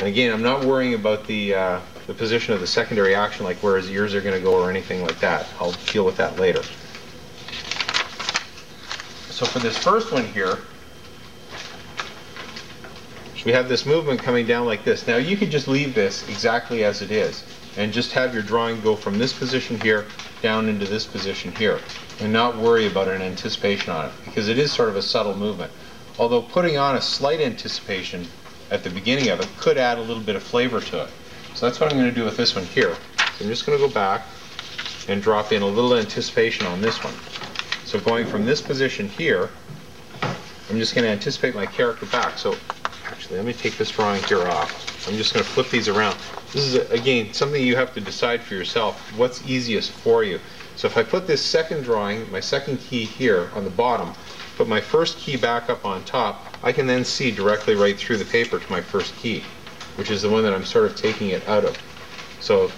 And again, I'm not worrying about the position of the secondary action, like where his ears are going to go or anything like that. I'll deal with that later. So for this first one here, we have this movement coming down like this. Now you could just leave this exactly as it is and just have your drawing go from this position here down into this position here and not worry about an anticipation on it, because it is sort of a subtle movement. Although putting on a slight anticipation at the beginning of it could add a little bit of flavor to it. So that's what I'm going to do with this one here. So I'm just going to go back and drop in a little anticipation on this one. So going from this position here, I'm just going to anticipate my character back. So actually, let me take this drawing here off. I'm just going to flip these around. This is, again, something you have to decide for yourself, what's easiest for you. So if I put this second drawing, my second key here on the bottom, put my first key back up on top, I can then see directly right through the paper to my first key, which is the one that I'm sort of taking it out of. So,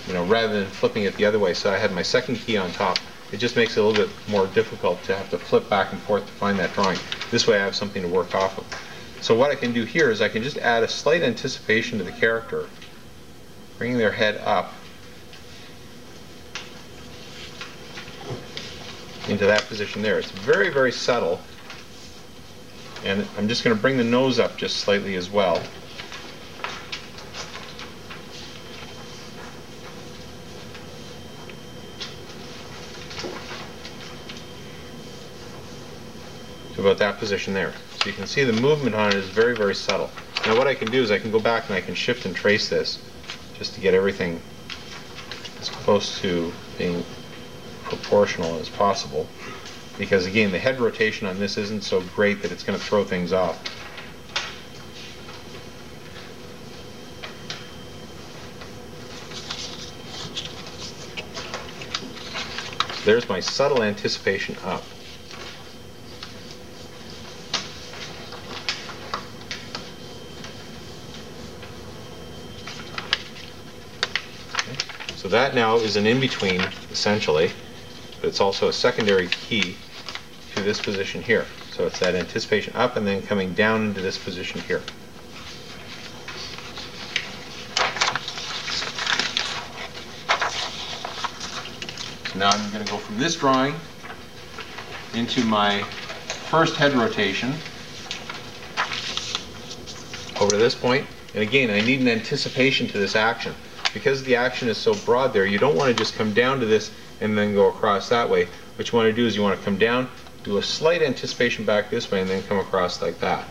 rather than flipping it the other way, so I had my second key on top, it just makes it a little bit more difficult to have to flip back and forth to find that drawing. This way I have something to work off of. So what I can do here is I can just add a slight anticipation to the character, bringing their head up into that position there. It's very, very subtle, and I'm just going to bring the nose up just slightly as well. To about that position there. So you can see the movement on it is very, very subtle. Now what I can do is I can go back and I can shift and trace this just to get everything as close to being proportional as possible, because again, the head rotation on this isn't so great that it's going to throw things off. There's my subtle anticipation up. So that now is an in-between, essentially, but it's also a secondary key to this position here. So it's that anticipation up and then coming down into this position here. So now I'm going to go from this drawing into my first head rotation over to this point. And again, I need an anticipation to this action. Because the action is so broad there, you don't want to just come down to this and then go across that way. What you want to do is you want to come down, do a slight anticipation back this way, and then come across like that.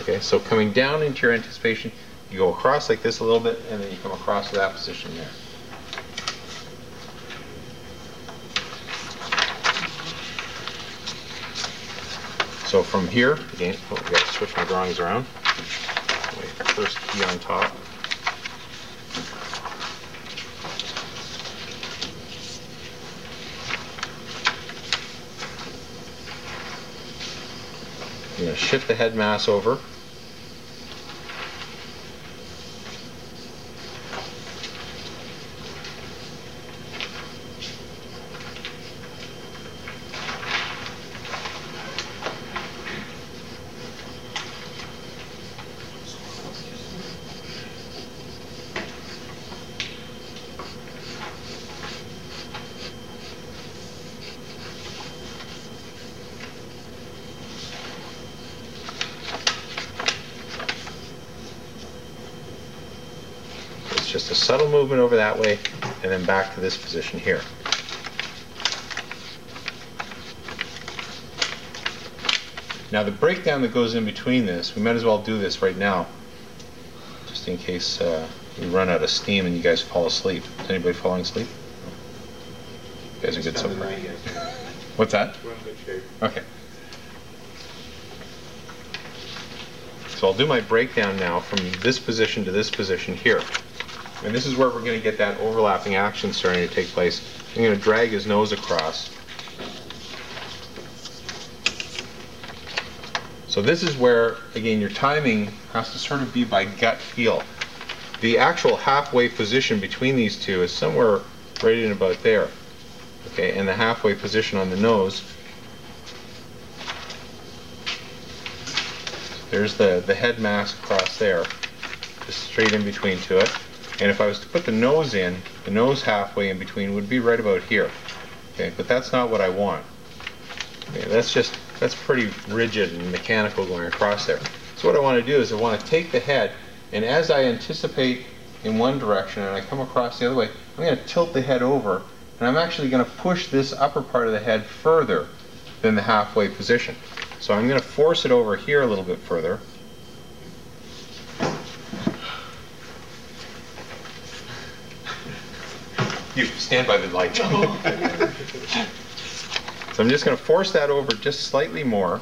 Okay, so coming down into your anticipation, you go across like this a little bit, and then you come across to that position there. So from here, again, I've got to switch my drawings around. My first key on top. I'm going to shift the head mass over. Just a subtle movement over that way, and then back to this position here. Now the breakdown that goes in between this, we might as well do this right now, just in case we run out of steam and you guys fall asleep. Is anybody falling asleep? You guys are good so far. What's that? We're in good shape. Okay. So I'll do my breakdown now from this position to this position here. And this is where we're going to get that overlapping action starting to take place. I'm going to drag his nose across. So this is where, again, your timing has to sort of be by gut feel. The actual halfway position between these two is somewhere right in about there. Okay, and the halfway position on the nose. There's the head mass across there. just straight in between to it. And if I was to put the nose in, the nose halfway in between would be right about here. Okay, but that's not what I want. Okay, that's pretty rigid and mechanical going across there. So what I want to do is I want to take the head, and as I anticipate in one direction and I come across the other way, I'm going to tilt the head over, and I'm actually going to push this upper part of the head further than the halfway position. So I'm going to force it over here a little bit further. You stand by the light. So I'm just going to force that over just slightly more.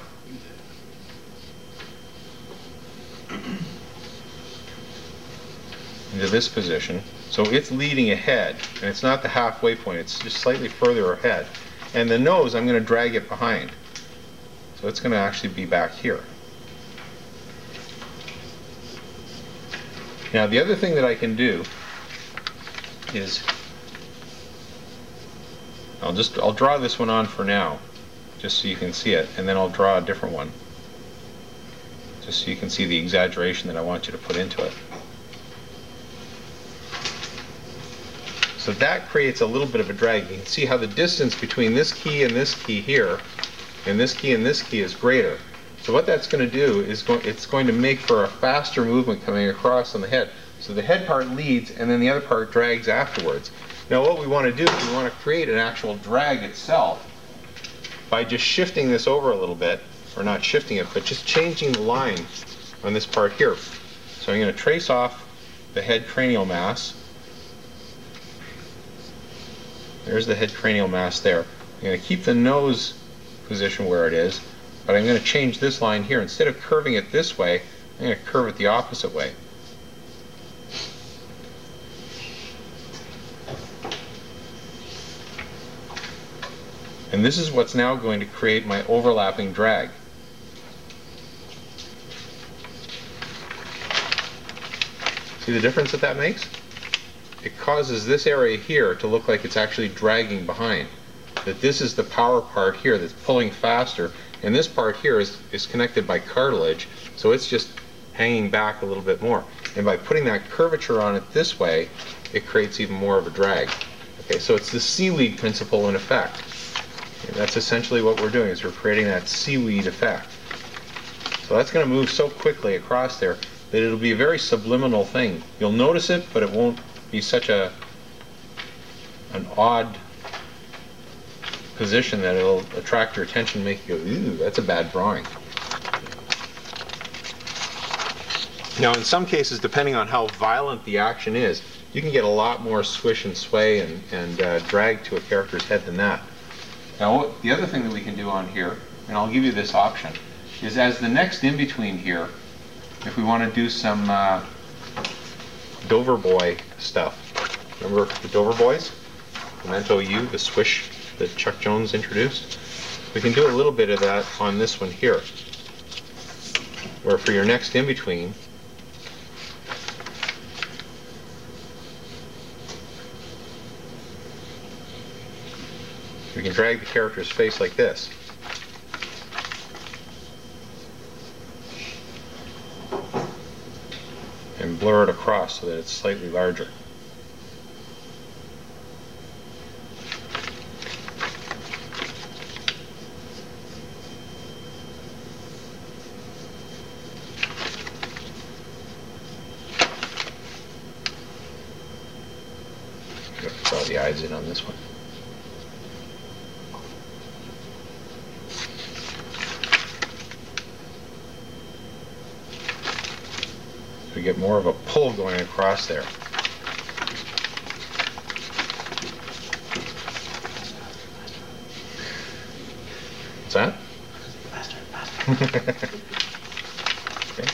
Into this position. So it's leading ahead, and it's not the halfway point, it's just slightly further ahead. And the nose, I'm going to drag it behind. So it's going to actually be back here. Now the other thing that I can do is I'll draw this one on for now, just so you can see it, and then I'll draw a different one, just so you can see the exaggeration that I want you to put into it. So that creates a little bit of a drag. You can see how the distance between this key and this key here, and this key and this key is greater. So what that's going to do is it's going to make for a faster movement coming across on the head. So the head part leads, and then the other part drags afterwards. Now what we want to do is we want to create an actual drag itself by just shifting this over a little bit, or not shifting it, but just changing the line on this part here. So I'm going to trace off the head cranial mass. There's the head cranial mass there. I'm going to keep the nose position where it is, but I'm going to change this line here. Instead of curving it this way, I'm going to curve it the opposite way. And this is what's now going to create my overlapping drag. See the difference that makes? It causes this area here to look like it's actually dragging behind. That this is the power part here that's pulling faster, and this part here is connected by cartilage, so it's just hanging back a little bit more. And by putting that curvature on it this way, it creates even more of a drag. Okay, so it's the seaweed principle in effect. And that's essentially what we're doing, is we're creating that seaweed effect. So that's going to move so quickly across there that it'll be a very subliminal thing. You'll notice it, but it won't be such an odd position that it'll attract your attention and make you go, ooh, that's a bad drawing. Now in some cases, depending on how violent the action is, you can get a lot more swish and sway and drag to a character's head than that. Now the other thing that we can do on here, and I'll give you this option, is as the next in-between here, if we want to do some Dover Boy stuff. Remember the Dover Boys? Memento U, the swish that Chuck Jones introduced? We can do a little bit of that on this one here, where for your next in-between, we can drag the character's face like this. And blur it across so that it's slightly larger. Draw the eyes in on this one. We get more of a pull going across there. What's that? Faster. Okay.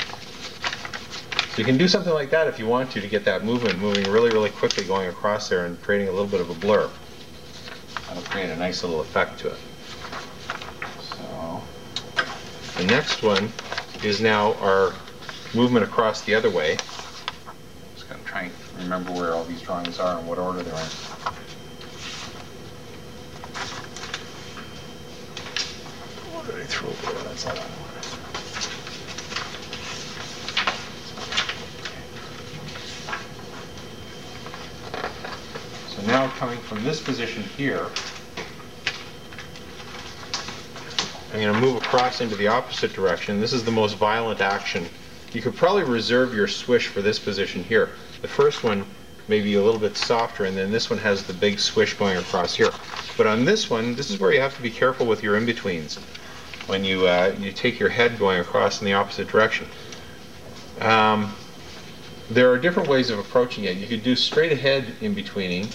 So you can do something like that if you want to get that movement moving really, really quickly going across there and creating a little bit of a blur. That'll create a nice little effect to it. So the next one is now our movement across the other way. Just gotta try and remember where all these drawings are and what order they're in. What did I throw there? That's all I coming from this position here. I'm going to move across into the opposite direction. This is the most violent action. You could probably reserve your swish for this position here. The first one may be a little bit softer, and then this one has the big swish going across here. But on this one, this is where you have to be careful with your in-betweens when you take your head going across in the opposite direction. There are different ways of approaching it. You could do straight ahead in-betweening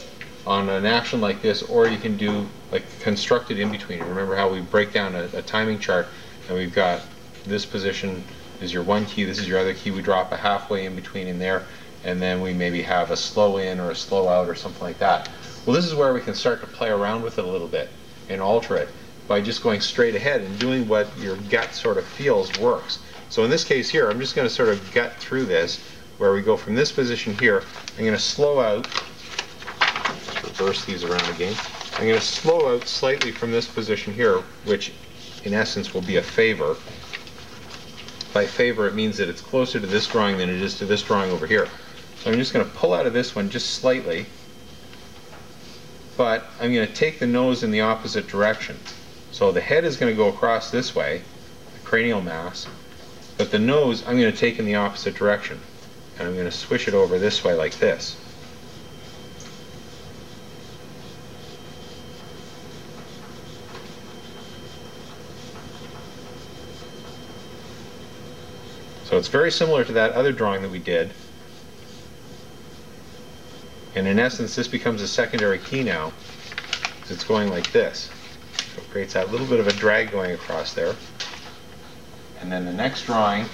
on an action like this, or you can do like constructed in-betweening. Remember how we break down a timing chart, and we've got this position is your one key, this is your other key. We drop a halfway in between in there, and then we maybe have a slow in or a slow out or something like that. Well, this is where we can start to play around with it a little bit and alter it by just going straight ahead and doing what your gut sort of feels works. So in this case here, I'm just going to sort of gut through this, where we go from this position here. I'm going to slow out, reverse these around again. I'm going to slow out slightly from this position here, which in essence will be a favor. By favor, it means that it's closer to this drawing than it is to this drawing over here. So I'm just going to pull out of this one just slightly, but I'm going to take the nose in the opposite direction. So the head is going to go across this way, the cranial mass, but the nose I'm going to take in the opposite direction. And I'm going to swish it over this way like this. So it's very similar to that other drawing that we did. And in essence, this becomes a secondary key now, because it's going like this. So it creates that little bit of a drag going across there. And then the next drawing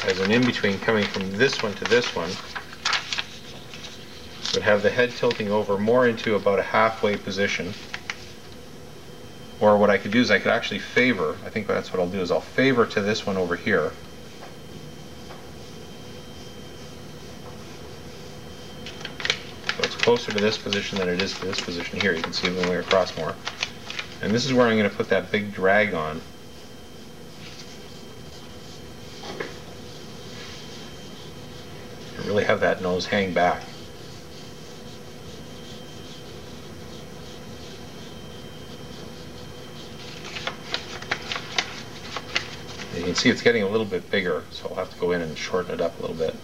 has an in-between coming from this one to this one. Would have the head tilting over more into about a halfway position. Or what I could do is I could actually favor, I think that's what I'll do, is I'll favor to this one over here. So it's closer to this position than it is to this position here. You can see it going across more. And this is where I'm going to put that big drag on. And really have that nose hang back. You can see it's getting a little bit bigger, so I'll have to go in and shorten it up a little bit.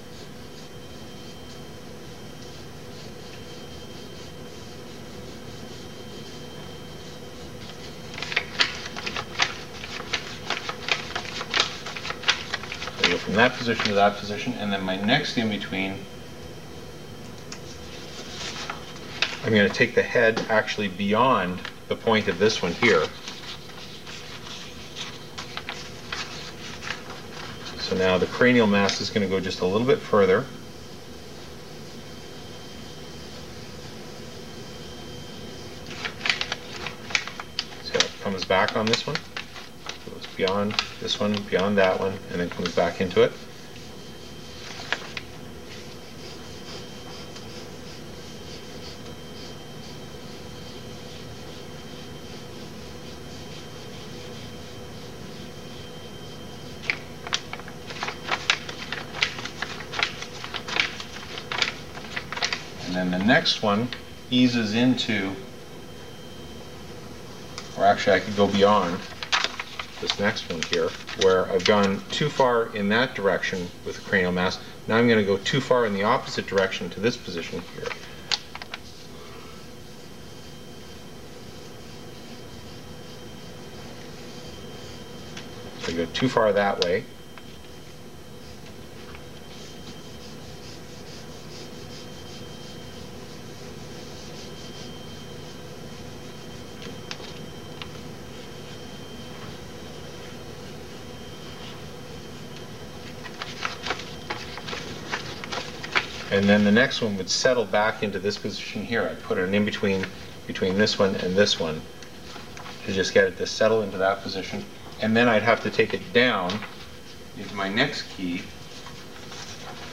So I go from that position to that position, and then my next in-between, I'm going to take the head actually beyond the point of this one here. So now the cranial mass is going to go just a little bit further. See how it comes back on this one? Goes beyond this one, beyond that one, and then comes back into it. And then the next one eases into, or actually I could go beyond this next one here, where I've gone too far in that direction with the cranial mass. Now I'm going to go too far in the opposite direction to this position here. So I go too far that way. And then the next one would settle back into this position here. I'd put an in-between between this one and this one to just get it to settle into that position. And then I'd have to take it down into my next key,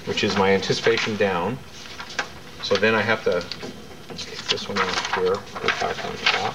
which is my anticipation down. So then I have to take this one off here, put it back on top.